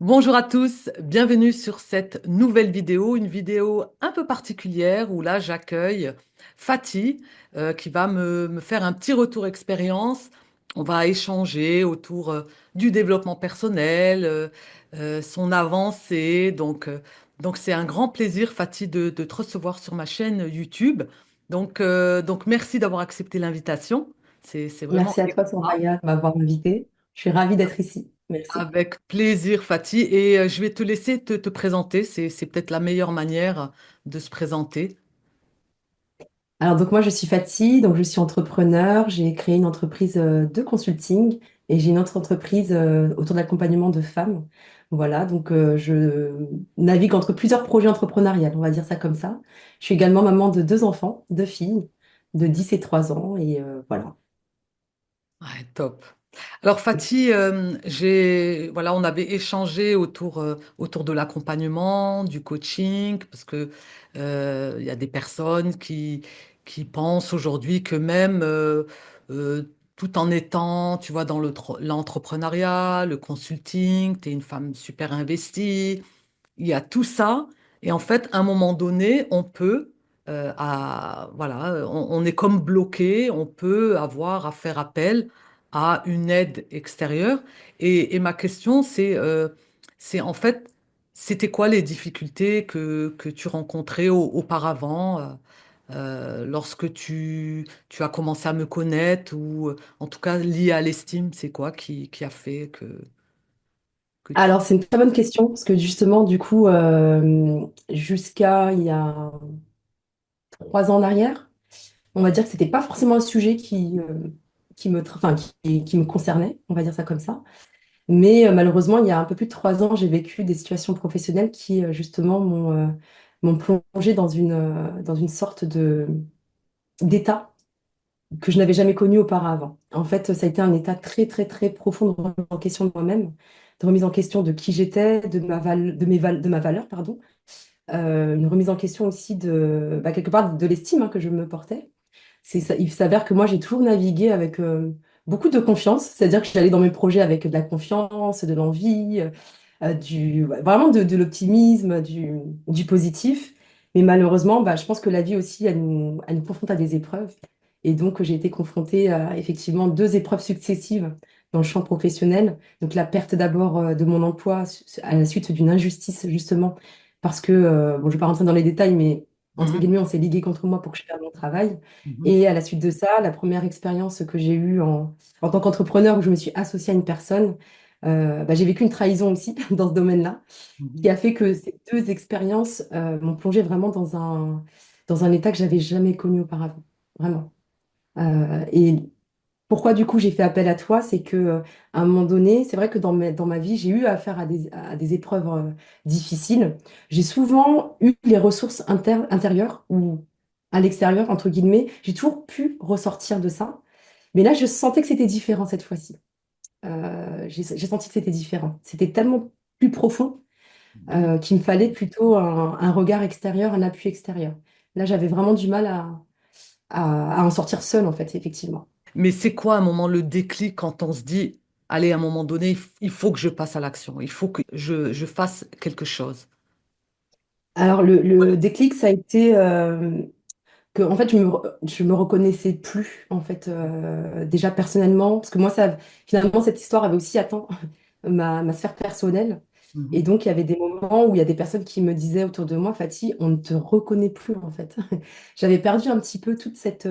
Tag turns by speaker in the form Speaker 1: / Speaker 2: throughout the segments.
Speaker 1: Bonjour à tous, bienvenue sur cette nouvelle vidéo, une vidéo un peu particulière où là j'accueille Fatih qui va me faire un petit retour expérience. On va échanger autour du développement personnel, son avancée. Donc c'est un grand plaisir Fatih de te recevoir sur ma chaîne YouTube. Donc merci d'avoir accepté l'invitation. C'est vraiment
Speaker 2: Merci à toi, Soraya, de m'avoir invitée. Je suis ravie d'être ici. Merci.
Speaker 1: avec plaisir, Fatih. Et je vais te laisser te présenter. C'est peut-être la meilleure manière de se présenter.
Speaker 2: Alors, donc moi, je suis Fatih, donc je suis entrepreneur. J'ai créé une entreprise de consulting et j'ai une autre entreprise autour de l'accompagnement de femmes. Voilà, donc je navigue entre plusieurs projets entrepreneuriaux, on va dire ça comme ça. Je suis également maman de deux enfants, deux filles de 10 et 3 ans et voilà.
Speaker 1: Ouais, top. Alors, Fatih, voilà, on avait échangé autour de l'accompagnement, du coaching, parce que il y a des personnes qui pensent aujourd'hui que même tout en étant, tu vois, dans l'entrepreneuriat, le consulting, tu es une femme super investie. Il y a tout ça, et en fait, à un moment donné, voilà, on est comme bloqué, on peut avoir à faire appel à une aide extérieure. Et ma question, c'est en fait, c'était quoi les difficultés que tu rencontrais auparavant, lorsque tu as commencé à me connaître, ou en tout cas lié à l'estime, c'est quoi qui a fait que tu...
Speaker 2: Alors, c'est une très bonne question parce que justement, du coup, jusqu'à il y a 3 ans en arrière, on va dire que c'était pas forcément un sujet qui me concernait, on va dire ça comme ça. Mais malheureusement, il y a un peu plus de 3 ans, j'ai vécu des situations professionnelles qui justement m'ont plongé dans une sorte d'état que je n'avais jamais connu auparavant. En fait, ça a été un état très, très, très profond de remise en question de moi-même, de remise en question de qui j'étais, de ma valeur, pardon. Une remise en question aussi quelque part de l'estime que je me portais. Il s'avère que moi, j'ai toujours navigué avec beaucoup de confiance, c'est-à-dire que j'allais dans mes projets avec de la confiance, de l'envie, ouais, vraiment de l'optimisme, du positif. Mais malheureusement, je pense que la vie aussi, elle nous confronte à des épreuves. Et donc, j'ai été confrontée à effectivement deux épreuves successives dans le champ professionnel. Donc, la perte d'abord de mon emploi à la suite d'une injustice, justement, parce que, bon, je ne vais pas rentrer dans les détails, mais entre
Speaker 1: Mhm,
Speaker 2: guillemets, on s'est ligué contre moi pour que je perde mon travail.
Speaker 1: mhm,
Speaker 2: Et à la suite de ça, la première expérience que j'ai eue en tant qu'entrepreneur où je me suis associée à une personne, j'ai vécu une trahison aussi dans ce domaine-là,
Speaker 1: mhm.
Speaker 2: qui a fait que ces deux expériences m'ont plongée vraiment dans un état que j'avais jamais connu auparavant. Vraiment. Et pourquoi du coup j'ai fait appel à toi, c'est que à un moment donné, c'est vrai que dans ma vie, j'ai eu affaire à des épreuves difficiles. J'ai souvent eu les ressources intérieures ou à l'extérieur, entre guillemets. J'ai toujours pu ressortir de ça. Mais là, je sentais que c'était différent cette fois-ci. J'ai senti que c'était différent. C'était tellement plus profond
Speaker 1: Mhm.
Speaker 2: qu'il me fallait plutôt un regard extérieur, un appui extérieur. Là, j'avais vraiment du mal à en sortir seule, en fait, effectivement.
Speaker 1: Mais c'est quoi à un moment le déclic quand on se dit, allez, à un moment donné, il faut que je passe à l'action, il faut que je fasse quelque chose.
Speaker 2: Alors, le déclic, ça a été que, en fait, je me reconnaissais plus, en fait, déjà personnellement, parce que moi, finalement, cette histoire avait aussi atteint ma sphère personnelle. Et
Speaker 1: Mhm.
Speaker 2: donc, il y avait des moments où il y a des personnes qui me disaient autour de moi, Fatih, on ne te reconnaît plus, en fait. J'avais perdu un petit peu toute cette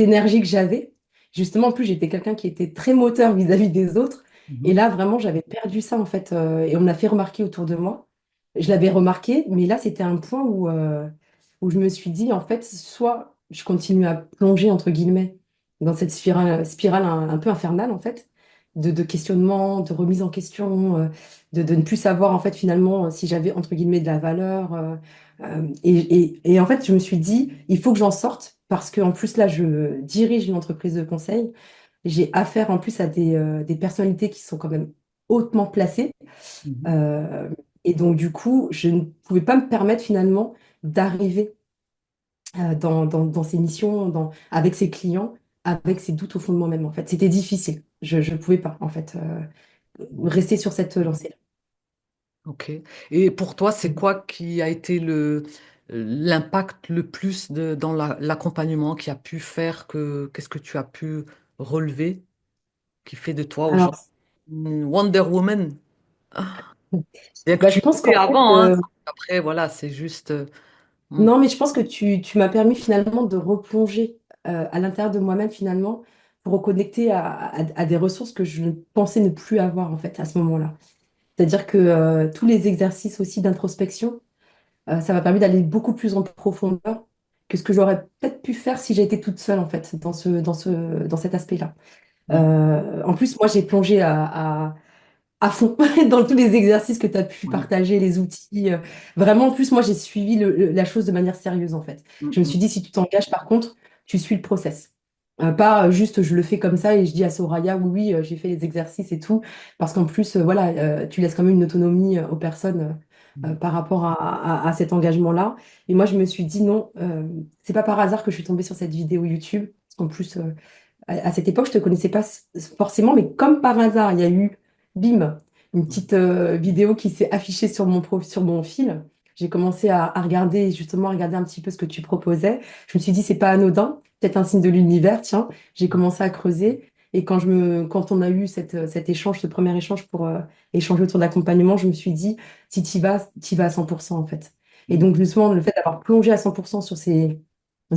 Speaker 2: énergie que j'avais. Justement, en plus, j'étais quelqu'un qui était très moteur vis-à-vis des autres. Et
Speaker 1: Mhm.
Speaker 2: là, vraiment, j'avais perdu ça, en fait. Et on me l'a fait remarquer autour de moi. Je l'avais remarqué, mais là, c'était un point où je me suis dit, en fait, soit je continue à plonger, entre guillemets, dans cette spirale un peu infernale, en fait, de questionnement, de remise en question, de ne plus savoir, en fait, finalement, si j'avais, entre guillemets, de la valeur. Et en fait, je me suis dit, il faut que j'en sorte, parce qu'en plus, là, je dirige une entreprise de conseil. J'ai affaire, en plus, à des personnalités qui sont quand même hautement placées.
Speaker 1: Mhm.
Speaker 2: Euh, et donc, du coup, je ne pouvais pas me permettre, finalement, d'arriver dans ces missions, avec ses clients, avec ses doutes au fond de moi-même, en fait. C'était difficile. Je ne pouvais pas, en fait, rester sur cette lancée-là.
Speaker 1: Ok. Et pour toi, c'est quoi qui a été l'impact le plus dans l'accompagnement qui a pu faire qu'est-ce que tu as pu relever qui fait de toi
Speaker 2: Alors,
Speaker 1: aujourd'hui une Wonder Woman? Ah, bien que
Speaker 2: bah,
Speaker 1: tu
Speaker 2: je pense
Speaker 1: l'étais
Speaker 2: qu'en fait,
Speaker 1: avant, hein. Après, voilà, c'est juste. Hmm,
Speaker 2: non, mais je pense que tu m'as permis finalement de replonger à l'intérieur de moi-même finalement pour reconnecter à des ressources que je pensais ne plus avoir en fait à ce moment-là. C'est-à-dire que tous les exercices aussi d'introspection, ça m'a permis d'aller beaucoup plus en profondeur que ce que j'aurais peut-être pu faire si j'étais toute seule en fait dans cet aspect-là.
Speaker 1: hmm,
Speaker 2: En plus, moi, j'ai plongé à fond dans tous les exercices que tu as pu
Speaker 1: ouais,
Speaker 2: partager, les outils. Vraiment, en plus, moi, j'ai suivi la chose de manière sérieuse, en fait.
Speaker 1: hmm,
Speaker 2: Je me
Speaker 1: hmm,
Speaker 2: suis dit, si tu t'engages, par contre, tu suis le process. Pas juste, je le fais comme ça et je dis à Soraya, oui, oui, j'ai fait les exercices et tout. Parce qu'en plus, voilà, tu laisses quand même une autonomie aux personnes
Speaker 1: hmm,
Speaker 2: par rapport à cet engagement-là. Et moi, je me suis dit, non, c'est pas par hasard que je suis tombée sur cette vidéo YouTube. Parce qu'en plus, à cette époque, je te connaissais pas forcément, mais comme par hasard, il y a eu, bim, une
Speaker 1: hmm,
Speaker 2: petite vidéo qui s'est affichée sur mon fil. J'ai commencé à regarder, justement, à regarder un petit peu ce que tu proposais. Je me suis dit, c'est pas anodin, peut-être un signe de l'univers, tiens. J'ai commencé à creuser. Et quand on a eu cet échange, ce premier échange pour échanger autour de l'accompagnement, je me suis dit, si tu vas à 100% en fait. Et
Speaker 1: hmm,
Speaker 2: donc, justement, le fait d'avoir plongé à 100% sur ces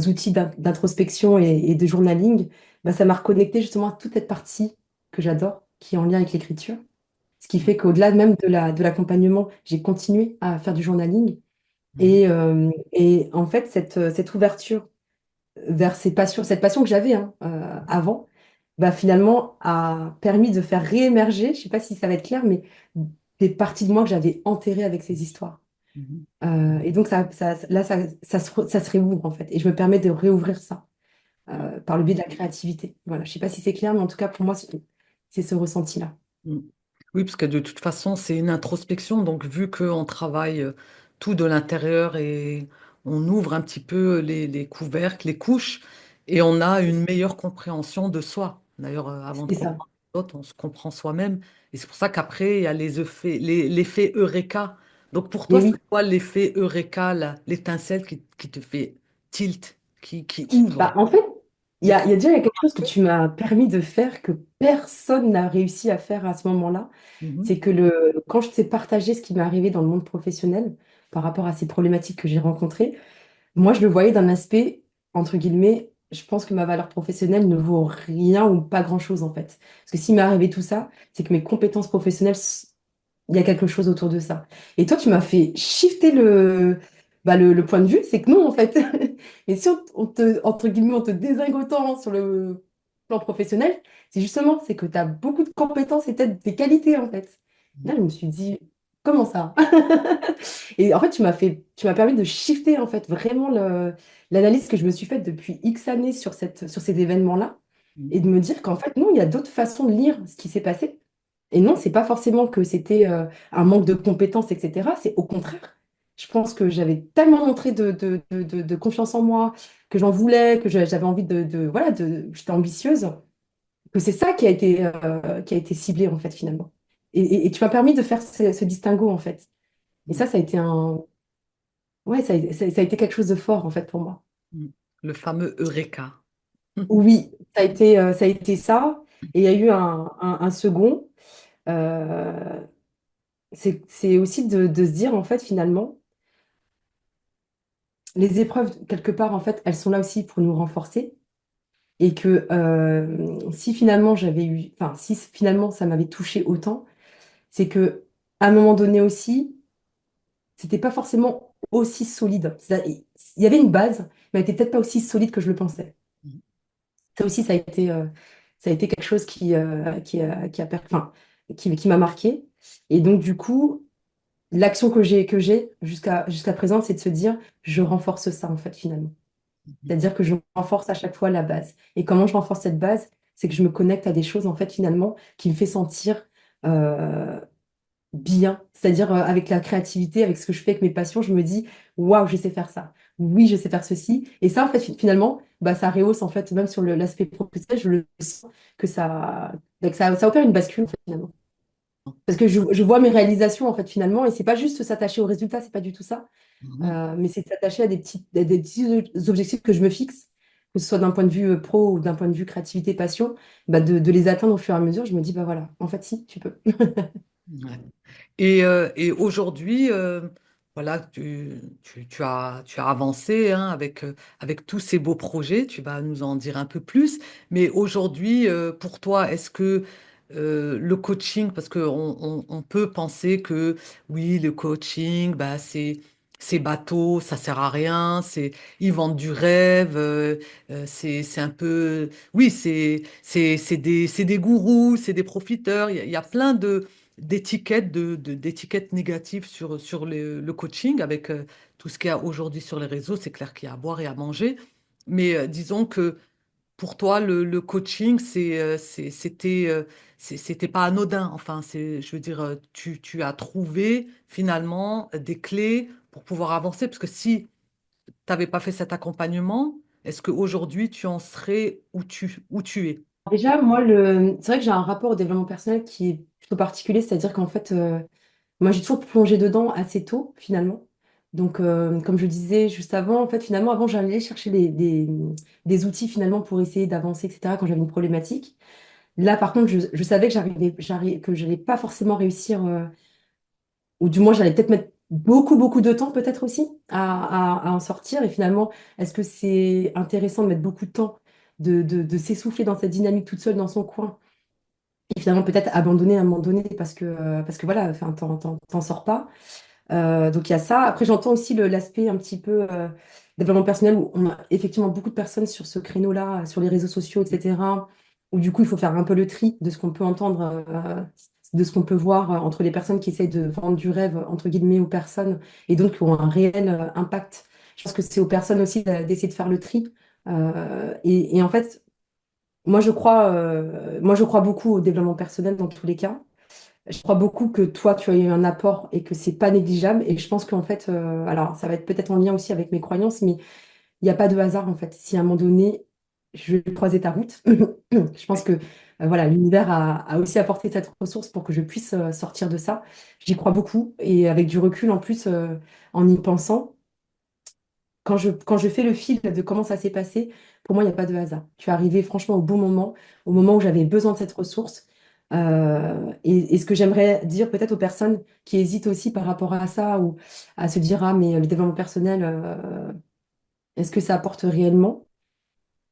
Speaker 2: outils d'introspection et de journaling, bah, ça m'a reconnecté justement à toute cette partie que j'adore, qui est en lien avec l'écriture. Ce qui
Speaker 1: hmm,
Speaker 2: fait qu'au-delà même de l'accompagnement, j'ai continué à faire du journaling.
Speaker 1: hmm,
Speaker 2: Et en fait, cette ouverture vers cette passion que j'avais hein, avant, bah, finalement, a permis de faire réémerger, je ne sais pas si ça va être clair, mais des parties de moi que j'avais enterrées avec ces histoires.
Speaker 1: hmm.
Speaker 2: Et donc, là, ça se réouvre, en fait. Et je me permets de réouvrir ça par le biais de la créativité. Voilà, je ne sais pas si c'est clair, mais en tout cas, pour moi, c'est ce ressenti-là.
Speaker 1: Mm. Oui, parce que de toute façon, c'est une introspection. Donc, vu qu'on travaille tout de l'intérieur et on ouvre un petit peu les couvercles, les couches, et on a
Speaker 2: C'est
Speaker 1: une meilleure compréhension de soi. D'ailleurs, avant de
Speaker 2: c'est ça.
Speaker 1: comprendre les autres, on se comprend soi-même. Et c'est pour ça qu'après, il y a l'effet Eureka. Donc, pour toi,
Speaker 2: Mais
Speaker 1: c'est
Speaker 2: oui.
Speaker 1: quoi l'effet Eureka, l'étincelle qui te fait tilt, qui ouvre?
Speaker 2: Bah, en fait, il y a
Speaker 1: Déclenche.
Speaker 2: déjà quelque chose que tu m'as permis de faire que personne n'a réussi à faire à ce moment-là.
Speaker 1: Mhm,
Speaker 2: C'est que quand je t'ai partagé ce qui m'est arrivé dans le monde professionnel par rapport à ces problématiques que j'ai rencontrées, moi, je le voyais d'un aspect, entre guillemets, je pense que ma valeur professionnelle ne vaut rien ou pas grand-chose en fait. Parce que s'il m'est arrivé tout ça, c'est que mes compétences professionnelles, il y a quelque chose autour de ça. Et toi, tu m'as fait shifter le point de vue, c'est que non, en fait. Et si entre guillemets, on te dézingue autant sur le plan professionnel, c'est que tu as beaucoup de compétences et peut-être des qualités, en fait. Là, je me suis dit, comment ça? Et en fait, tu m'as permis de shifter, en fait, vraiment l'analyse que je me suis faite depuis X années sur ces événements-là
Speaker 1: mhm,
Speaker 2: et de me dire qu'en fait, non, il y a d'autres façons de lire ce qui s'est passé. Et non, c'est pas forcément que c'était un manque de compétences, etc. C'est au contraire. Je pense que j'avais tellement montré de confiance en moi, que j'en voulais, que j'avais envie voilà, j'étais ambitieuse, que c'est ça qui a été ciblé, en fait, finalement. Et tu m'as permis de faire ce distinguo, en fait. Et
Speaker 1: mhm,
Speaker 2: ça a été ouais, ça a été quelque chose de fort, en fait, pour moi.
Speaker 1: mhm. Le fameux Eureka.
Speaker 2: Oui, ça a été ça. Et il y a eu un second. euh, c'est aussi de se dire, en fait, finalement, les épreuves, quelque part, en fait, elles sont là aussi pour nous renforcer. Et que si finalement si finalement ça m'avait touché autant, c'est que à un moment donné aussi, c'était pas forcément aussi solide. Il y avait une base, mais elle était peut-être pas aussi solide que je le pensais.
Speaker 1: Mhm,
Speaker 2: Ça aussi, ça a été quelque chose qui m'a marqué. Et donc, du coup, l'action que j'ai jusqu'à présent, c'est de se dire, je renforce ça, en fait, finalement.
Speaker 1: mhm,
Speaker 2: C'est-à-dire que je renforce à chaque fois la base. Et comment je renforce cette base? C'est que je me connecte à des choses, en fait, finalement, qui me fait sentir euh, bien. C'est-à-dire, avec la créativité, avec ce que je fais avec mes passions, je me dis, waouh, je sais faire ça. Oui, je sais faire ceci. Et ça, en fait, finalement, bah, ça rehausse, en fait, même sur l'aspect professionnel, je le sens que ça opère une bascule, en fait, finalement. Parce que je vois mes réalisations, en fait, finalement, et c'est pas juste s'attacher aux résultats, c'est pas du tout ça.
Speaker 1: Mhm.
Speaker 2: Mais c'est de s'attacher à des petits objectifs que je me fixe, que ce soit d'un point de vue pro ou d'un point de vue créativité, passion, bah de les atteindre au fur et à mesure. Je me dis, bah voilà, en fait, si, tu peux.
Speaker 1: Ouais. Et aujourd'hui, voilà, tu as avancé hein, avec tous ces beaux projets, tu vas nous en dire un peu plus. Mais aujourd'hui, pour toi, est-ce que le coaching, parce qu'on on peut penser que oui, le coaching, bah, c'est bateau, ça sert à rien, ils vendent du rêve, c'est un peu, oui, c'est des gourous, c'est des profiteurs, il y a plein d'étiquettes d'étiquettes négatives sur le coaching avec tout ce qu'il y a aujourd'hui sur les réseaux. C'est clair qu'il y a à boire et à manger. Mais disons que pour toi, le coaching, c'était pas anodin. Enfin, je veux dire, tu as trouvé finalement des clés pour pouvoir avancer. Parce que si tu n'avais pas fait cet accompagnement, est-ce qu'aujourd'hui, tu en serais où tu es?
Speaker 2: Déjà, c'est vrai que j'ai un rapport au développement personnel qui est plutôt particulier, c'est-à-dire qu'en fait, moi, j'ai toujours plongé dedans assez tôt, finalement. Donc, comme je disais juste avant, en fait, finalement, avant, j'allais chercher des outils, finalement, pour essayer d'avancer, etc., quand j'avais une problématique. Là, par contre, je savais que que je n'allais pas forcément réussir, ou du moins, j'allais peut-être mettre beaucoup, beaucoup de temps, peut-être aussi, à en sortir. Et finalement, est-ce que c'est intéressant de mettre beaucoup de temps, de s'essouffler dans cette dynamique toute seule dans son coin, et finalement, peut-être abandonner à un moment donné parce que voilà, enfin, t'en sors pas. Donc il y a ça. Après, j'entends aussi l'aspect un petit peu développement personnel où on a effectivement beaucoup de personnes sur ce créneau-là, sur les réseaux sociaux, etc. Où du coup, il faut faire un peu le tri de ce qu'on peut entendre, de ce qu'on peut voir entre les personnes qui essayent de vendre du rêve, entre guillemets, aux personnes et donc qui ont un réel impact. Je pense que c'est aux personnes aussi d'essayer de faire le tri. Et en fait, moi, je crois beaucoup au développement personnel dans tous les cas. Je crois beaucoup que toi, tu as eu un apport et que c'est pas négligeable. Et je pense qu'en fait, alors ça va être peut-être en lien aussi avec mes croyances, mais il n'y a pas de hasard en fait. Si à un moment donné, je vais croiser ta route, je pense que voilà, l'univers a aussi apporté cette ressource pour que je puisse sortir de ça. J'y crois beaucoup et avec du recul en plus, en y pensant quand je fais le fil de comment ça s'est passé, pour moi, il n'y a pas de hasard. Tu es arrivé franchement au bon moment, au moment où j'avais besoin de cette ressource. Et ce que j'aimerais dire peut-être aux personnes qui hésitent aussi par rapport à ça ou à se dire, ah, mais le développement personnel, est-ce que ça apporte réellement?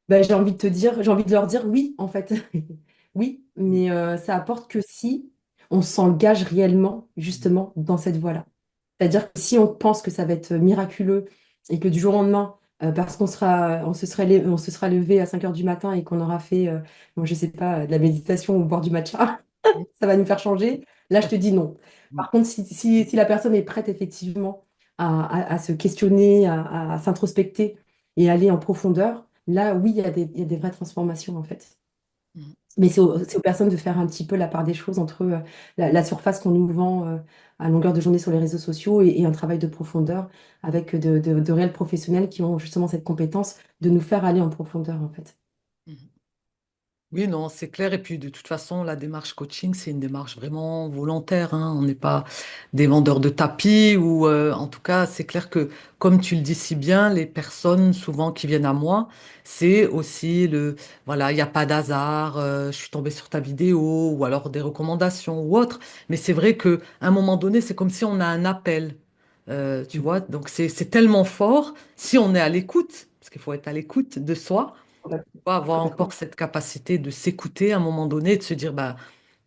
Speaker 2: Ben, j'ai envie de te dire, j'ai envie de leur dire oui, en fait. Oui, mais ça apporte que si on s'engage réellement, justement, dans cette voie-là. C'est-à-dire que si on pense que ça va être miraculeux et que du jour au lendemain, parce on se sera levé à 5 heures du matin et qu'on aura fait, bon, je sais pas, de la méditation ou boire du matcha, ça va nous faire changer, là, je te dis non. Par contre, si la personne est prête effectivement à se questionner, à s'introspecter et aller en profondeur, là, oui, il y a des vraies transformations en fait. Mais c'est aux personnes de faire un petit peu la part des choses entre la surface qu'on nous vend à longueur de journée sur les réseaux sociaux et un travail de profondeur avec de réels professionnels qui ont justement cette compétence de nous faire aller en profondeur en fait.
Speaker 1: Oui, non, c'est clair. Et puis, de toute façon, la démarche coaching, c'est une démarche vraiment volontaire, hein. On n'est pas des vendeurs de tapis ou, en tout cas, c'est clair que, comme tu le dis si bien, les personnes souvent qui viennent à moi, c'est aussi voilà, il n'y a pas d'hasard, je suis tombée sur ta vidéo ou alors des recommandations ou autre. Mais c'est vrai qu'à un moment donné, c'est comme si on a un appel, tu vois. Donc, c'est tellement fort si on est à l'écoute, parce qu'il faut être à l'écoute de soi pas avoir encore
Speaker 2: Complètement.
Speaker 1: cette capacité de s'écouter à un moment donné, de se dire, bah,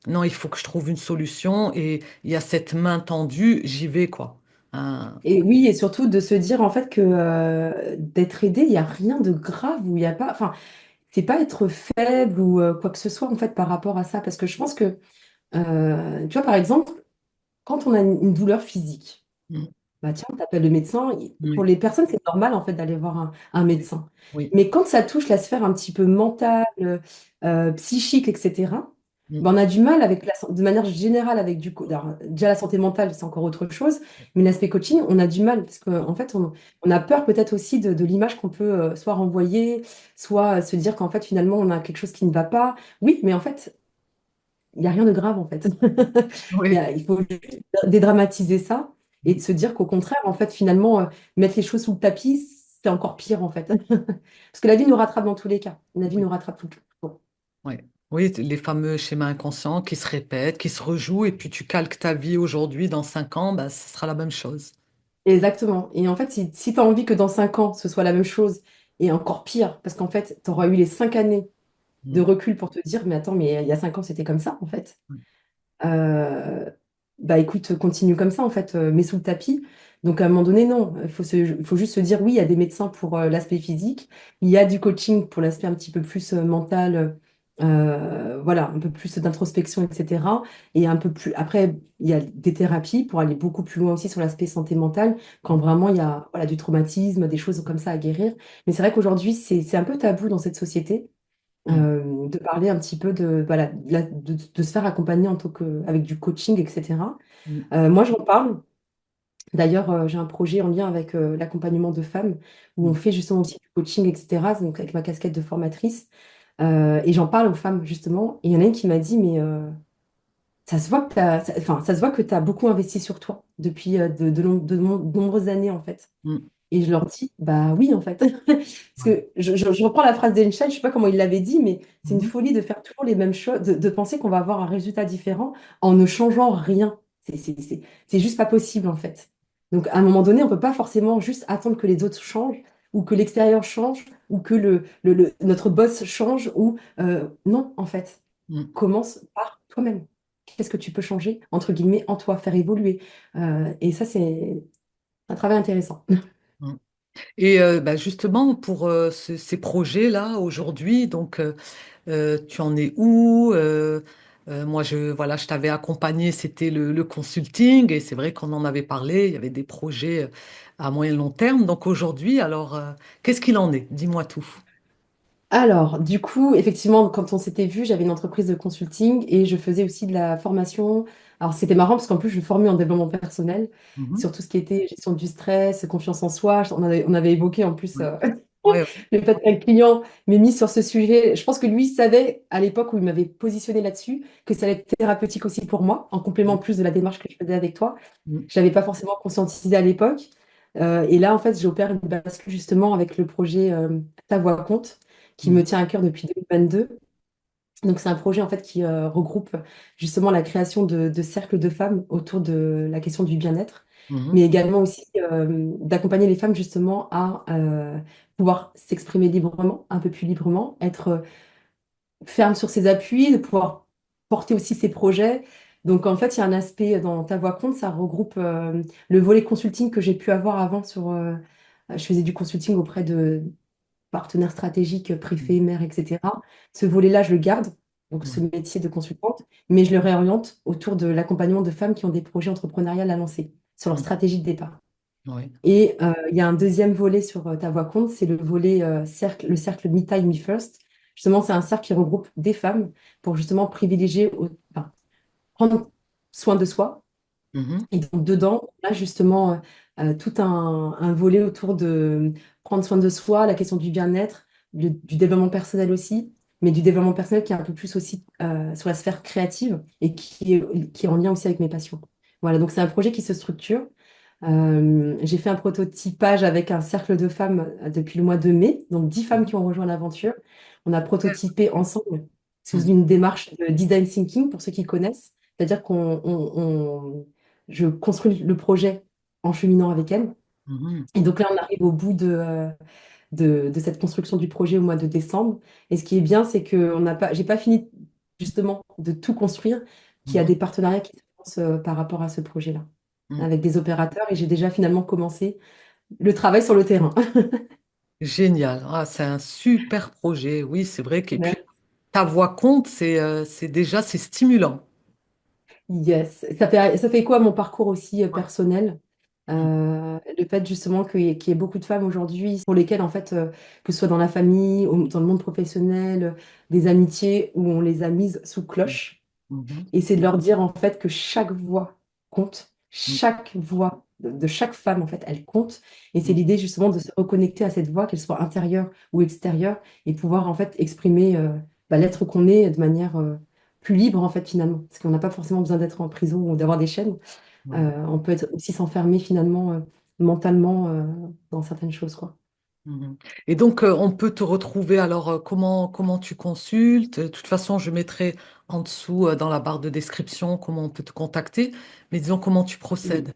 Speaker 1: non, il faut que je trouve une solution et il y a cette main tendue, j'y vais, quoi. Hein.
Speaker 2: Et oui, et surtout de se dire en fait que d'être aidé, il n'y a rien de grave ou il n'y a pas, enfin, c'est pas être faible ou quoi que ce soit en fait par rapport à ça. Parce que je pense que, tu vois, par exemple, quand on a une douleur physique,
Speaker 1: Mm.
Speaker 2: bah tiens, t'appelles le médecin. Pour
Speaker 1: Oui,
Speaker 2: les personnes, c'est normal en fait d'aller voir un médecin.
Speaker 1: oui.
Speaker 2: Mais quand ça touche la sphère un petit peu mentale, psychique, etc.,
Speaker 1: Mm.
Speaker 2: ben, on a du mal avec de manière générale avec alors, déjà la santé mentale, c'est encore autre chose, mais l'aspect coaching, on a du mal parce qu'en fait, on a peur peut-être aussi de l'image qu'on peut soit renvoyer, soit se dire qu'en fait, finalement, on a quelque chose qui ne va pas. Oui, mais en fait, il y a rien de grave en fait.
Speaker 1: Oui.
Speaker 2: Il faut juste dédramatiser ça et de
Speaker 1: Mm.
Speaker 2: se dire qu'au contraire, en fait, finalement, mettre les choses sous le tapis, c'est encore pire en fait. Parce que la vie nous rattrape dans tous les cas. La vie
Speaker 1: Oui.
Speaker 2: nous rattrape tout le temps.
Speaker 1: Oui. Oui, les fameux schémas inconscients qui se répètent, qui se rejouent, et puis tu calques ta vie aujourd'hui, dans 5 ans, bah, ce sera la même chose.
Speaker 2: Exactement. Et en fait, si tu as envie que dans 5 ans, ce soit la même chose et encore pire, parce qu'en fait, tu auras eu les 5 années de
Speaker 1: Mm.
Speaker 2: recul pour te dire, mais attends, mais il y a 5 ans, c'était comme ça, en fait.
Speaker 1: Oui.
Speaker 2: Euh, Bah écoute, continue comme ça, en fait, mets sous le tapis. Donc à un moment donné, non, il faut juste se dire, oui, il y a des médecins pour l'aspect physique, il y a du coaching pour l'aspect un petit peu plus mental, voilà, un peu plus d'introspection, etc. Et un peu plus, après, il y a des thérapies pour aller beaucoup plus loin aussi sur l'aspect santé mentale, quand vraiment il y a voilà, du traumatisme, des choses comme ça à guérir. Mais c'est vrai qu'aujourd'hui, c'est un peu tabou dans cette société
Speaker 1: Mm.
Speaker 2: de parler un petit peu de, voilà, de se faire accompagner en tant que, avec du coaching, etc.
Speaker 1: Mm.
Speaker 2: Moi, j'en parle. D'ailleurs, j'ai un projet en lien avec l'accompagnement de femmes où on
Speaker 1: Mm.
Speaker 2: fait justement aussi du coaching, etc. Donc, avec ma casquette de formatrice. Et j'en parle aux femmes, justement. Et il y en a une qui m'a dit, mais ça se voit que enfin, ça se voit que tu as beaucoup investi sur toi depuis de nombreuses années, en fait.
Speaker 1: Mm.
Speaker 2: Et je leur dis, bah oui, en fait. Parce
Speaker 1: Ouais.
Speaker 2: que je reprends la phrase d'Einstein, je sais pas comment il l'avait dit, mais c'est une
Speaker 1: Mhm.
Speaker 2: folie de faire toujours les mêmes choses, de penser qu'on va avoir un résultat différent en ne changeant rien. C'est juste pas possible, en fait. Donc, à un moment donné, on peut pas forcément juste attendre que les autres changent, ou que l'extérieur change, ou que notre boss change, ou non, en fait.
Speaker 1: Mm.
Speaker 2: Commence par toi-même. Qu'est-ce que tu peux changer, entre guillemets, en toi, faire évoluer. Et ça, c'est un travail intéressant.
Speaker 1: Mm. Et bah, justement, pour ces projets-là, aujourd'hui, donc, tu en es où? Moi, voilà, je t'avais accompagné, c'était le consulting, et c'est vrai qu'on en avait parlé, il y avait des projets à moyen long terme. Donc aujourd'hui, alors, qu'est-ce qu'il en est? Dis-moi tout.
Speaker 2: Alors, du coup, effectivement, quand on s'était vu, j'avais une entreprise de consulting et je faisais aussi de la formation. Alors, c'était marrant parce qu'en plus, je formais en développement personnel
Speaker 1: Mhm.
Speaker 2: sur tout ce qui était gestion du stress, confiance en soi. On avait évoqué en plus
Speaker 1: Ouais. Ouais, ouais.
Speaker 2: le fait qu'un client m'ait mis sur ce sujet. Je pense que lui savait à l'époque où il m'avait positionné là-dessus que ça allait être thérapeutique aussi pour moi, en complément en plus de la démarche que je faisais avec toi.
Speaker 1: Mm.
Speaker 2: Je l'avais pas forcément conscientisé à l'époque. Et là, en fait, j'ai opéré une bascule justement avec le projet Ta Voix Compte, qui me
Speaker 1: Mm.
Speaker 2: tient à cœur depuis 2022. Donc, c'est un projet en fait qui regroupe justement la création de cercles de femmes autour de la question du bien-être, mais
Speaker 1: Mhm.
Speaker 2: également aussi d'accompagner les femmes justement à pouvoir s'exprimer librement, un peu plus librement, être ferme sur ses appuis, de pouvoir porter aussi ses projets. Donc, en fait, il y a un aspect dans Ta Voix Compte, ça regroupe le volet consulting que j'ai pu avoir avant sur. Je faisais du consulting auprès de partenaires stratégiques,
Speaker 1: Mm.
Speaker 2: préfets, maires, etc. Ce volet-là, je le garde, donc ce
Speaker 1: Ouais.
Speaker 2: métier de consultante, mais je le réoriente autour de l'accompagnement de femmes qui ont des projets entrepreneuriaux à lancer sur leur
Speaker 1: Mm.
Speaker 2: stratégie de départ.
Speaker 1: Ouais.
Speaker 2: Et il y a un deuxième volet sur Ta Voix Compte, c'est le volet le cercle Me Time, Me First. Justement, c'est un cercle qui regroupe des femmes pour justement enfin, prendre soin de soi.
Speaker 1: Mhm.
Speaker 2: Et donc, dedans, on a justement tout un volet autour de prendre soin de soi, la question du bien-être, du développement personnel aussi, mais du développement personnel qui est un peu plus aussi sur la sphère créative et qui est en lien aussi avec mes passions. Voilà, donc c'est un projet qui se structure. J'ai fait un prototypage avec un cercle de femmes depuis le mois de mai, donc 10 femmes
Speaker 1: Mhm.
Speaker 2: qui ont rejoint l'aventure. On a prototypé ensemble sous
Speaker 1: Mm.
Speaker 2: une démarche de design thinking, pour ceux qui connaissent, c'est-à-dire je construis le projet en cheminant avec elles.
Speaker 1: Mhm.
Speaker 2: Et donc là, on arrive au bout de cette construction du projet au mois de décembre. Et ce qui est bien, c'est que j'ai pas fini justement de tout construire, qu'il y a
Speaker 1: Mhm.
Speaker 2: des partenariats qui se lancent par rapport à ce projet-là,
Speaker 1: Mm.
Speaker 2: avec des opérateurs. Et j'ai déjà finalement commencé le travail sur le terrain.
Speaker 1: Génial. Ah, c'est un super projet. Oui, c'est vrai. Et puis,
Speaker 2: Ouais.
Speaker 1: ta voix compte, c'est déjà, c'est stimulant.
Speaker 2: Yes. Ça fait quoi mon parcours aussi
Speaker 1: Ouais.
Speaker 2: personnel?
Speaker 1: Mm.
Speaker 2: Le fait justement qu'il y ait beaucoup de femmes aujourd'hui pour lesquelles, en fait, que ce soit dans la famille, ou dans le monde professionnel, des amitiés où on les a mises sous
Speaker 1: Mm.
Speaker 2: cloche.
Speaker 1: Mhm.
Speaker 2: Et c'est de leur dire en fait que chaque voix compte,
Speaker 1: Mm.
Speaker 2: chaque voix de chaque femme en fait, elle compte. Et c'est
Speaker 1: Mm.
Speaker 2: l'idée justement de se reconnecter à cette voix, qu'elle soit intérieure ou extérieure, et pouvoir en fait exprimer l'être qu'on est de manière plus libre en fait finalement, parce qu'on n'a pas forcément besoin d'être en prison ou d'avoir des chaînes.
Speaker 1: Ouais.
Speaker 2: On peut aussi s'enfermer finalement mentalement dans certaines choses, quoi.
Speaker 1: Mhm. Et donc, on peut te retrouver. Alors, comment tu consultes? De toute façon, je mettrai en dessous, dans la barre de description, comment on peut te contacter. Mais disons, comment tu procèdes?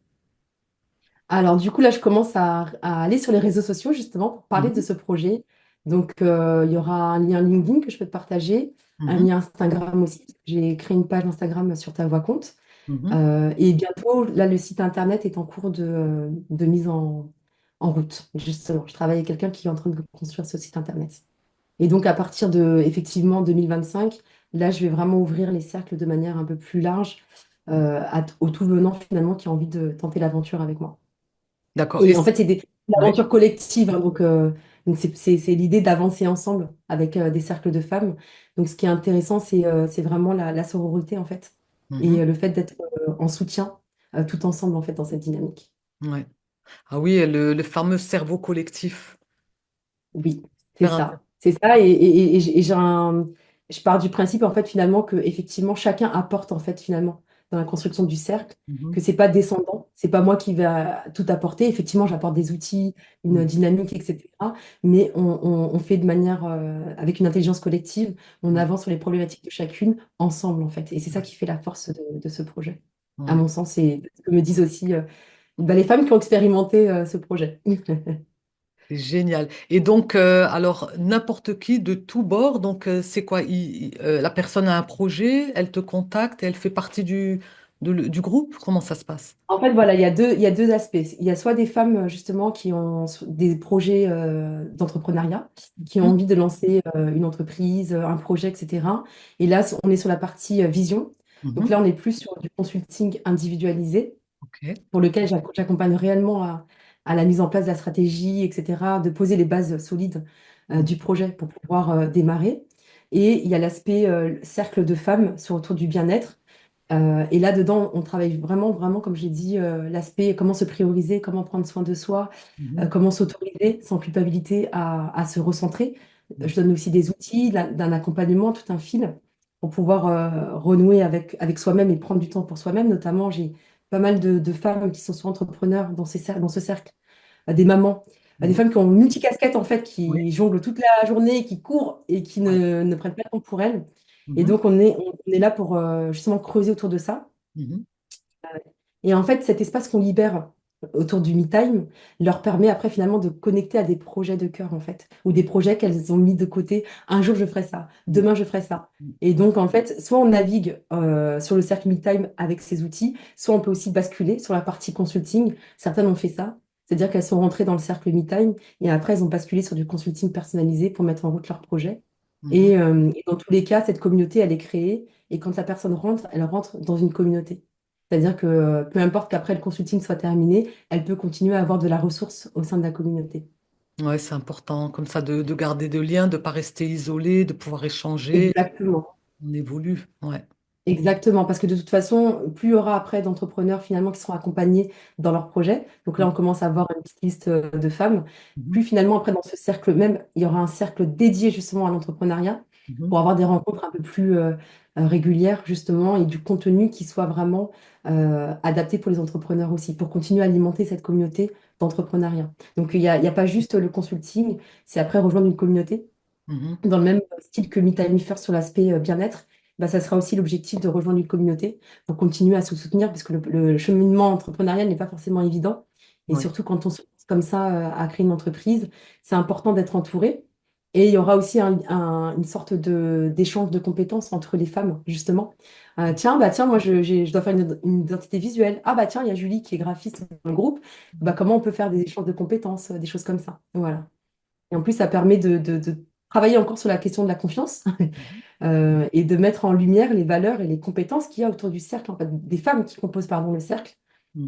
Speaker 2: Alors, du coup, là, je commence à aller sur les réseaux sociaux justement pour parler de
Speaker 1: Mhm.
Speaker 2: ce projet. Donc, il y aura un lien LinkedIn que je peux te partager, un
Speaker 1: Mhm.
Speaker 2: lien Instagram aussi. J'ai créé une page Instagram sur Ta Voix Compte.
Speaker 1: Mhm.
Speaker 2: Et bientôt, là, le site internet est en cours de mise en route, justement. Je travaille avec quelqu'un qui est en train de construire ce site internet. Et donc, à partir de, effectivement, 2025, là, je vais vraiment ouvrir les cercles de manière un peu plus large aux tout venants, finalement, qui ont envie de tenter l'aventure avec moi.
Speaker 1: D'accord.
Speaker 2: Et en fait, c'est une
Speaker 1: Ouais.
Speaker 2: aventure collective, hein, donc c'est l'idée d'avancer ensemble avec des cercles de femmes. Donc, ce qui est intéressant, c'est vraiment la sororité, en fait, et
Speaker 1: Mhm.
Speaker 2: le fait d'être en soutien tout ensemble, en fait, dans cette dynamique.
Speaker 1: Ouais. Ah oui, le fameux cerveau collectif.
Speaker 2: Oui, c'est
Speaker 1: Super
Speaker 2: ça.
Speaker 1: intéressant.
Speaker 2: C'est ça. Je pars du principe, en fait, finalement, que effectivement, chacun apporte, en fait, finalement, dans la construction du cercle, que
Speaker 1: Mhm.
Speaker 2: c'est pas descendant, c'est pas moi qui va tout apporter. Effectivement, j'apporte des outils, une
Speaker 1: Mhm.
Speaker 2: dynamique, etc. Mais on fait de manière, avec une intelligence collective, on
Speaker 1: Ouais.
Speaker 2: avance sur les problématiques de chacune ensemble, en fait. Et c'est ça
Speaker 1: Ouais.
Speaker 2: qui fait la force de ce projet. À
Speaker 1: Ouais.
Speaker 2: mon sens, c'est ce que me disent aussi bah, les femmes qui ont expérimenté ce projet.
Speaker 1: C'est génial. Et donc, alors, n'importe qui de tous bords, donc, c'est quoi? La personne a un projet, elle te contacte et elle fait partie du groupe? Comment ça se passe?
Speaker 2: En fait, voilà, il y a deux aspects. Il y a soit des femmes, justement, qui ont des projets d'entrepreneuriat, qui ont
Speaker 1: Mhm.
Speaker 2: envie de lancer une entreprise, un projet, etc. Et là, on est sur la partie vision. Donc
Speaker 1: Mhm.
Speaker 2: là, on est plus sur du consulting individualisé,
Speaker 1: OK.
Speaker 2: pour lequel j'accompagne réellement à la mise en place de la stratégie, etc., de poser les bases solides
Speaker 1: Mhm.
Speaker 2: du projet pour pouvoir démarrer. Et il y a l'aspect cercle de femmes sur autour du bien-être. Et là-dedans, on travaille vraiment, vraiment, comme j'ai dit, l'aspect comment se prioriser, comment prendre soin de soi,
Speaker 1: Mhm.
Speaker 2: comment s'autoriser sans culpabilité à se recentrer.
Speaker 1: Mhm.
Speaker 2: Je donne aussi des outils, d'un accompagnement, tout un fil pour pouvoir renouer avec soi-même et prendre du temps pour soi-même. Notamment, j'ai pas mal de femmes qui sont soit entrepreneurs dans ce cercle, des mamans, des
Speaker 1: Mhm.
Speaker 2: femmes qui ont multicasquettes en fait,
Speaker 1: Oui.
Speaker 2: qui jonglent toute la journée, qui courent et qui
Speaker 1: Ouais.
Speaker 2: ne prennent pas de temps pour elles. Et
Speaker 1: Mhm.
Speaker 2: donc, on est là pour justement creuser autour de ça.
Speaker 1: Mhm.
Speaker 2: Et en fait, cet espace qu'on libère autour du me time leur permet après finalement de connecter à des projets de cœur en fait, ou des projets qu'elles ont mis de côté. Un jour je ferai ça,
Speaker 1: Mhm.
Speaker 2: demain je ferai ça. Et donc en fait, soit on navigue sur le cercle me time avec ces outils, soit on peut aussi basculer sur la partie consulting. Certaines ont fait ça, c'est-à-dire qu'elles sont rentrées dans le cercle me time et après elles ont basculé sur du consulting personnalisé pour mettre en route leur projet.
Speaker 1: Mhm.
Speaker 2: Et dans tous les cas, cette communauté, elle est créée et quand la personne rentre, elle rentre dans une communauté. C'est-à-dire que peu importe qu'après le consulting soit terminé, elle peut continuer à avoir de la ressource au sein de la communauté.
Speaker 1: Ouais, c'est important, comme ça, de garder des liens, de ne pas rester isolé, de pouvoir échanger.
Speaker 2: Exactement.
Speaker 1: On évolue. Ouais.
Speaker 2: Exactement, parce que de toute façon, plus il y aura après d'entrepreneurs finalement qui seront accompagnés dans leur projet, donc là on commence à avoir une petite liste de femmes,
Speaker 1: Mhm.
Speaker 2: plus finalement après dans ce cercle même, il y aura un cercle dédié justement à l'entrepreneuriat
Speaker 1: Mhm.
Speaker 2: pour avoir des rencontres un peu plus régulières justement et du contenu qui soit vraiment adapté pour les entrepreneurs aussi, pour continuer à alimenter cette communauté d'entrepreneuriat. Donc il y a pas juste le consulting, c'est après rejoindre une communauté
Speaker 1: Mhm.
Speaker 2: dans le même style que Me Time Me First sur l'aspect bien-être, bah, ça sera aussi l'objectif de rejoindre une communauté pour continuer à se soutenir, parce que le cheminement entrepreneurial n'est pas forcément évident. Et
Speaker 1: Ouais.
Speaker 2: surtout quand on se lance comme ça à créer une entreprise, c'est important d'être entouré. Et il y aura aussi une sorte d'échange de compétences entre les femmes, justement. Tiens, bah tiens, moi je dois faire une identité visuelle. Ah bah tiens, il y a Julie qui est graphiste dans le groupe. Bah, comment on peut faire des échanges de compétences, des choses comme ça. Voilà. Et en plus, ça permet de travailler encore sur la question de la confiance
Speaker 1: Mhm.
Speaker 2: et de mettre en lumière les valeurs et les compétences qu'il y a autour du cercle, en fait, des femmes qui composent, pardon, le cercle.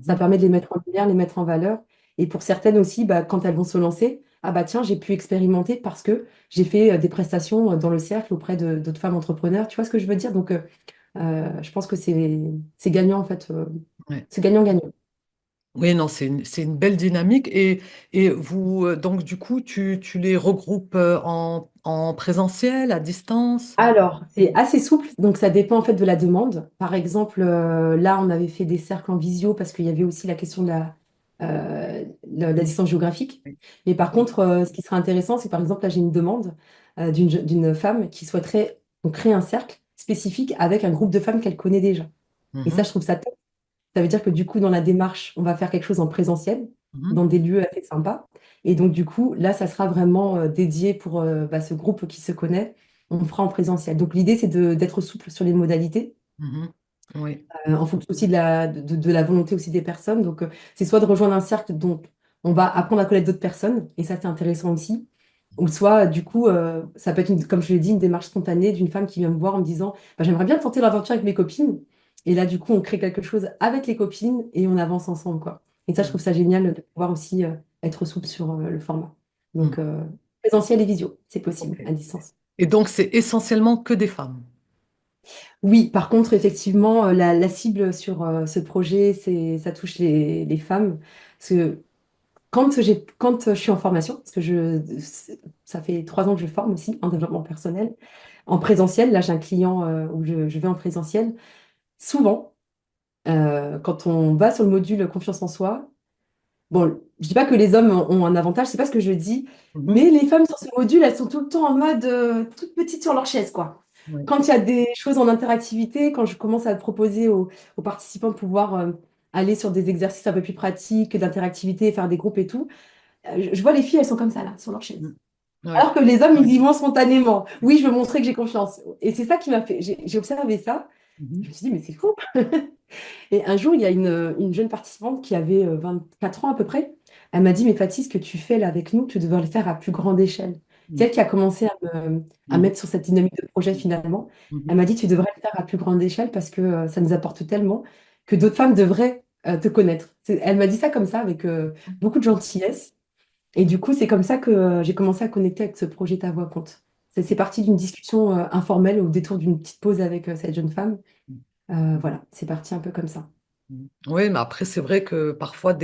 Speaker 2: Ça
Speaker 1: Mhm.
Speaker 2: permet de les mettre en lumière, les mettre en valeur. Et pour certaines aussi, bah, quand elles vont se lancer, ah bah tiens, j'ai pu expérimenter parce que j'ai fait des prestations dans le cercle auprès d'autres femmes entrepreneurs. Tu vois ce que je veux dire? Donc, je pense que c'est gagnant, en fait.
Speaker 1: Ouais.
Speaker 2: C'est gagnant-gagnant.
Speaker 1: Oui, non, c'est une belle dynamique. Et vous, donc, du coup, tu les regroupes en présentiel, à distance?
Speaker 2: Alors, c'est assez souple, donc ça dépend en fait de la demande. Par exemple, là, on avait fait des cercles en visio parce qu'il y avait aussi la question de la distance géographique.
Speaker 1: Oui.
Speaker 2: Mais par contre, ce qui serait intéressant, c'est par exemple, là, j'ai une demande d'une femme qui souhaiterait qu'on crée un cercle spécifique avec un groupe de femmes qu'elle connaît déjà. Et ça,
Speaker 1: Mhm,
Speaker 2: je trouve ça top. Ça veut dire que du coup, dans la démarche, on va faire quelque chose en présentiel,
Speaker 1: mhm,
Speaker 2: dans des lieux assez sympas. Et donc, du coup, là, ça sera vraiment dédié pour bah, ce groupe qui se connaît. On fera en présentiel. Donc, l'idée, c'est d'être souple sur les modalités,
Speaker 1: mhm. Oui.
Speaker 2: en fonction aussi de la volonté aussi des personnes. Donc, c'est soit de rejoindre un cercle dont on va apprendre à connaître d'autres personnes, et ça, c'est intéressant aussi. Ou soit, du coup, ça peut être, comme je l'ai dit, une démarche spontanée d'une femme qui vient me voir en me disant, bah, j'aimerais bien tenter l'aventure avec mes copines. Et là, du coup, on crée quelque chose avec les copines et on avance ensemble, quoi. Et ça, je trouve ça génial de pouvoir aussi être souple sur le format.
Speaker 1: Mhm.
Speaker 2: Donc, présentiel et visio, c'est possible
Speaker 1: Ok.
Speaker 2: à distance.
Speaker 1: Et donc, c'est essentiellement que des femmes.
Speaker 2: Oui, par contre, effectivement, la cible sur ce projet, ça touche les femmes. Parce que quand je suis en formation, parce que ça fait 3 ans que je forme aussi en développement personnel, en présentiel, là j'ai un client où je vais en présentiel, souvent, quand on va sur le module confiance en soi, bon, je dis pas que les hommes ont un avantage, c'est pas ce que je dis,
Speaker 1: Mhm.
Speaker 2: mais les femmes sur ce module, elles sont tout le temps en mode toute petite sur leur chaise, quoi.
Speaker 1: Oui.
Speaker 2: Quand il y a des choses en interactivité, quand je commence à proposer aux participants de pouvoir aller sur des exercices un peu plus pratiques, d'interactivité, faire des groupes et tout, je vois les filles, elles sont comme ça, là, sur leur chaise.
Speaker 1: Mhm. Oui.
Speaker 2: Alors que les hommes, ils y vont spontanément. Oui, je veux montrer que j'ai confiance. Et c'est ça qui m'a fait. J'ai observé ça.
Speaker 1: Mhm.
Speaker 2: Je me suis dit, mais c'est fou. Et un jour, il y a une jeune participante qui avait 4 ans à peu près. Elle m'a dit, mais Fatih, ce que tu fais là avec nous, tu devrais le faire à plus grande échelle. C'est
Speaker 1: Mhm.
Speaker 2: elle qui a commencé à
Speaker 1: Mhm.
Speaker 2: mettre sur cette dynamique de projet finalement. Elle
Speaker 1: Mhm.
Speaker 2: m'a dit, tu devrais le faire à plus grande échelle parce que ça nous apporte tellement que d'autres femmes devraient te connaître. Elle m'a dit ça comme ça, avec beaucoup de gentillesse. Et du coup, c'est comme ça que j'ai commencé à connecter avec ce projet Ta Voix Compte. C'est parti d'une discussion informelle au détour d'une petite pause avec cette jeune femme. Voilà, c'est parti un peu comme ça.
Speaker 1: Oui, mais après, c'est vrai que parfois,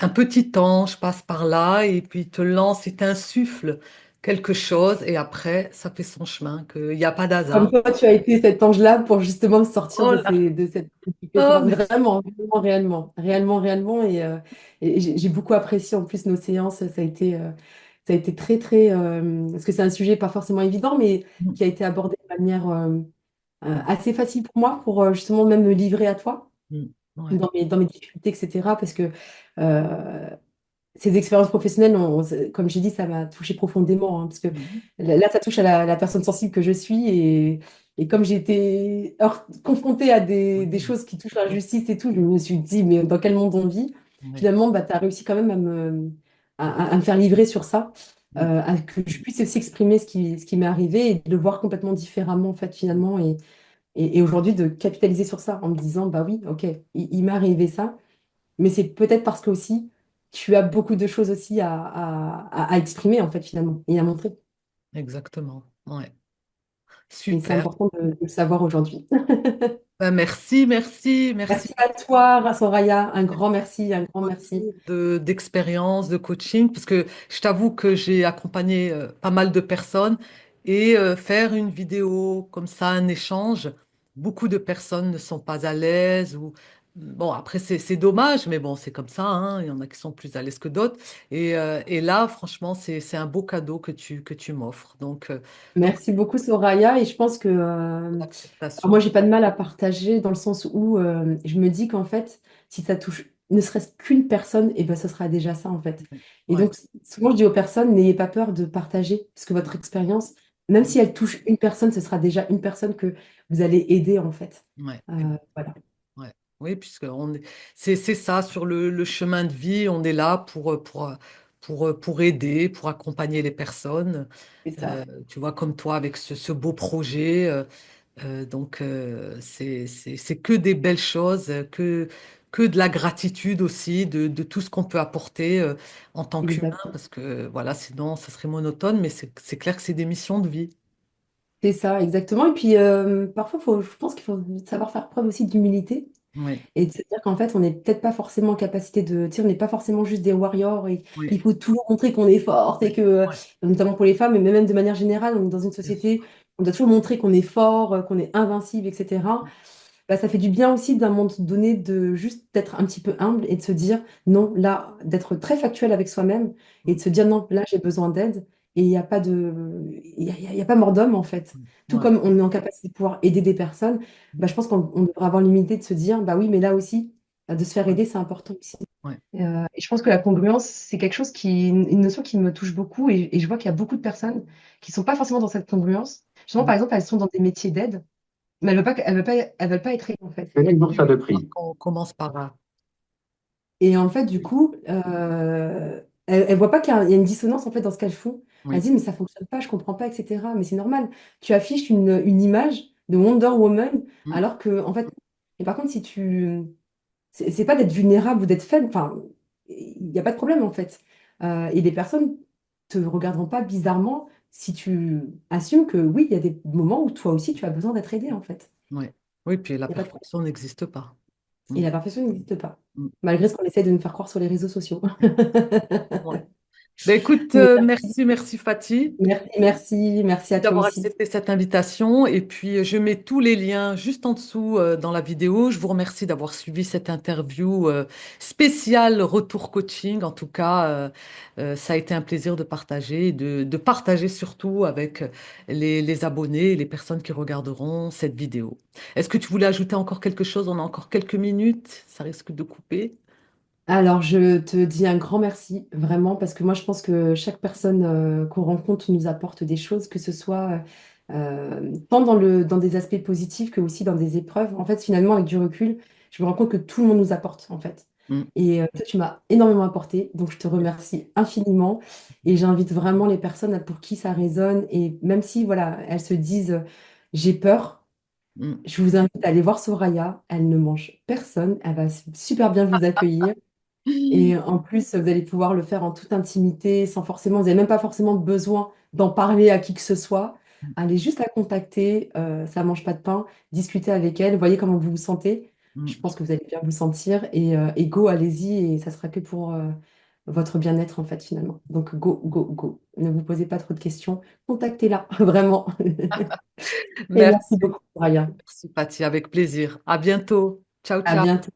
Speaker 1: un petit ange passe par là et puis il te lance, il t'insuffle quelque chose et après, ça fait son chemin, qu'il n'y a pas
Speaker 2: Comme
Speaker 1: d'hasard.
Speaker 2: toi, tu as été cet ange-là pour justement sortir
Speaker 1: Oh là,
Speaker 2: de cette
Speaker 1: oh,
Speaker 2: situation.
Speaker 1: merci.
Speaker 2: Vraiment, vraiment, réellement, réellement, réellement. Et j'ai beaucoup apprécié en plus nos séances. Ça a été très, très. Parce que c'est un sujet pas forcément évident, mais qui a été abordé de manière assez facile pour moi, pour justement même me livrer à toi
Speaker 1: Mm. Ouais.
Speaker 2: dans mes difficultés, etc. Parce que euh, ces expériences professionnelles, comme j'ai dit, ça m'a touché profondément, hein, parce que
Speaker 1: Mhm.
Speaker 2: là, ça touche à la personne sensible que je suis. Et comme j'ai été confrontée à des
Speaker 1: Oui.
Speaker 2: choses qui touchent l'injustice et tout, je me suis dit, mais dans quel monde on vit?
Speaker 1: Oui.
Speaker 2: Finalement, bah, tu as réussi quand même à me faire livrer sur ça,
Speaker 1: Mm.
Speaker 2: à que je puisse aussi exprimer ce qui m'est arrivé et de le voir complètement différemment, en fait, finalement. Et aujourd'hui, de capitaliser sur ça en me disant, bah oui, ok, il m'est arrivé ça. Mais c'est peut-être parce que aussi, tu as beaucoup de choses aussi à exprimer, en fait, finalement, et à montrer.
Speaker 1: Exactement. Ouais.
Speaker 2: Et c'est
Speaker 1: Super.
Speaker 2: important de le savoir aujourd'hui.
Speaker 1: Ben, merci, merci,
Speaker 2: Merci
Speaker 1: merci.
Speaker 2: à toi, Soraya. Un grand merci, un grand merci.
Speaker 1: Retour d'expérience, de coaching, parce que je t'avoue que j'ai accompagné pas mal de personnes et faire une vidéo comme ça, un échange, beaucoup de personnes ne sont pas à l'aise ou bon, après c'est dommage, mais bon, c'est comme ça, hein, il y en a qui sont plus à l'aise que d'autres. Et là, franchement, c'est un beau cadeau que tu m'offres. Donc
Speaker 2: Merci beaucoup, Soraya. Et je pense que alors moi,
Speaker 1: l'acceptation.
Speaker 2: j'ai pas de mal à partager dans le sens où je me dis qu'en fait, si ça touche ne serait-ce qu'une personne, et ben, ce sera déjà ça, en fait. Et
Speaker 1: Ouais,
Speaker 2: donc, souvent, je dis aux personnes, n'ayez pas peur de partager, parce que votre expérience, même si elle touche une personne, ce sera déjà une personne que vous allez aider, en fait.
Speaker 1: ouais.
Speaker 2: Voilà,
Speaker 1: Ouais. Oui, puisque c'est ça, sur le chemin de vie, on est là pour aider, pour accompagner les personnes.
Speaker 2: c'est ça.
Speaker 1: Tu vois, comme toi, avec ce beau projet. C'est que des belles choses, que de la gratitude aussi, de tout ce qu'on peut apporter en tant qu'humain,
Speaker 2: Exactement.
Speaker 1: parce que voilà, sinon, ça serait monotone, mais c'est clair que c'est des missions de vie.
Speaker 2: C'est ça, exactement. Et puis, parfois, je pense qu'il faut savoir faire preuve aussi d'humilité.
Speaker 1: Oui,
Speaker 2: Et de se dire qu'en fait, on n'est peut-être pas forcément en capacité de, tu sais, on n'est pas forcément juste des warriors et
Speaker 1: oui,
Speaker 2: qu'il faut toujours montrer qu'on est forte et
Speaker 1: oui,
Speaker 2: que,
Speaker 1: oui,
Speaker 2: notamment pour les femmes, mais même de manière générale, on est dans une
Speaker 1: bien sûr.
Speaker 2: société, on doit toujours montrer qu'on est fort, qu'on est invincible, etc. Bah, ça fait du bien aussi d'un moment donné de juste d'être un petit peu humble et de se dire non, là, d'être très factuel avec soi-même et de se dire non, là, j'ai besoin d'aide. Et il n'y a pas il y a pas mort d'homme en fait. Tout
Speaker 1: Ouais,
Speaker 2: comme on est en capacité de pouvoir aider des personnes, bah, je pense qu'on devrait avoir l'humilité de se dire bah oui, mais là aussi, de se faire
Speaker 1: ouais,
Speaker 2: aider, c'est important aussi.
Speaker 1: ouais,
Speaker 2: Et je pense que la congruence, c'est quelque chose une notion qui me touche beaucoup et je vois qu'il y a beaucoup de personnes qui sont pas forcément dans cette congruence. Justement,
Speaker 1: mm.
Speaker 2: par exemple, elles sont dans des métiers d'aide mais elles veulent pas être aidées, en fait.
Speaker 1: Oui, oui. Donc, on commence par là.
Speaker 2: Et en fait, du coup, elles voient pas qu'il y a une dissonance en fait dans ce qu'elles font. Elles
Speaker 1: Oui.
Speaker 2: disent, mais ça fonctionne pas, je comprends pas, etc. Mais c'est normal. Tu affiches une image de Wonder Woman,
Speaker 1: Mm,
Speaker 2: alors que, en fait, et par contre, si tu. C'est pas d'être vulnérable ou d'être faible, enfin, il n'y a pas de problème, en fait. Et les personnes te regarderont pas bizarrement si tu assumes que oui, il y a des moments où toi aussi, tu as besoin d'être aidé, en fait.
Speaker 1: ouais. Oui, puis la
Speaker 2: Il n'y a pas de problème.
Speaker 1: perfection n'existe pas.
Speaker 2: Et
Speaker 1: Mm,
Speaker 2: la perfection n'existe pas,
Speaker 1: mm.
Speaker 2: malgré ce qu'on essaie de nous faire croire sur les réseaux sociaux.
Speaker 1: Ouais. Ben écoute,
Speaker 2: Mais
Speaker 1: merci, merci Fatih.
Speaker 2: merci à toi
Speaker 1: D'avoir
Speaker 2: aussi.
Speaker 1: accepté cette invitation. Et puis, je mets tous les liens juste en dessous dans la vidéo. Je vous remercie d'avoir suivi cette interview spéciale Retour Coaching. En tout cas, ça a été un plaisir de partager, de partager surtout avec les abonnés et les personnes qui regarderont cette vidéo. Est-ce que tu voulais ajouter encore quelque chose? On a encore quelques minutes. Ça risque de couper.
Speaker 2: Alors, je te dis un grand merci, vraiment, parce que moi, je pense que chaque personne qu'on rencontre nous apporte des choses, que ce soit tant dans des aspects positifs que aussi dans des épreuves. En fait, finalement, avec du recul, je me rends compte que tout le monde nous apporte, en fait.
Speaker 1: Mm.
Speaker 2: Et toi, tu m'as énormément apporté, donc je te remercie infiniment. Et j'invite vraiment les personnes pour qui ça résonne. Et même si, voilà, elles se disent, j'ai peur.
Speaker 1: Mm.
Speaker 2: Je vous invite à aller voir Soraya. Elle ne mange personne. Elle va super bien vous accueillir. Et en plus, vous allez pouvoir le faire en toute intimité, sans forcément, vous n'avez même pas forcément besoin d'en parler à qui que ce soit. Allez juste la contacter, ça mange pas de pain, discutez avec elle, voyez comment vous vous sentez. Je
Speaker 1: Mm.
Speaker 2: pense que vous allez bien vous sentir et go, allez-y et ça sera que pour votre bien-être en fait finalement. Donc go, go, go. Ne vous posez pas trop de questions, contactez-la vraiment. Et merci
Speaker 1: Merci.
Speaker 2: beaucoup, Ryan.
Speaker 1: Merci, Patty, avec plaisir. À bientôt. Ciao,
Speaker 2: À
Speaker 1: ciao.
Speaker 2: bientôt.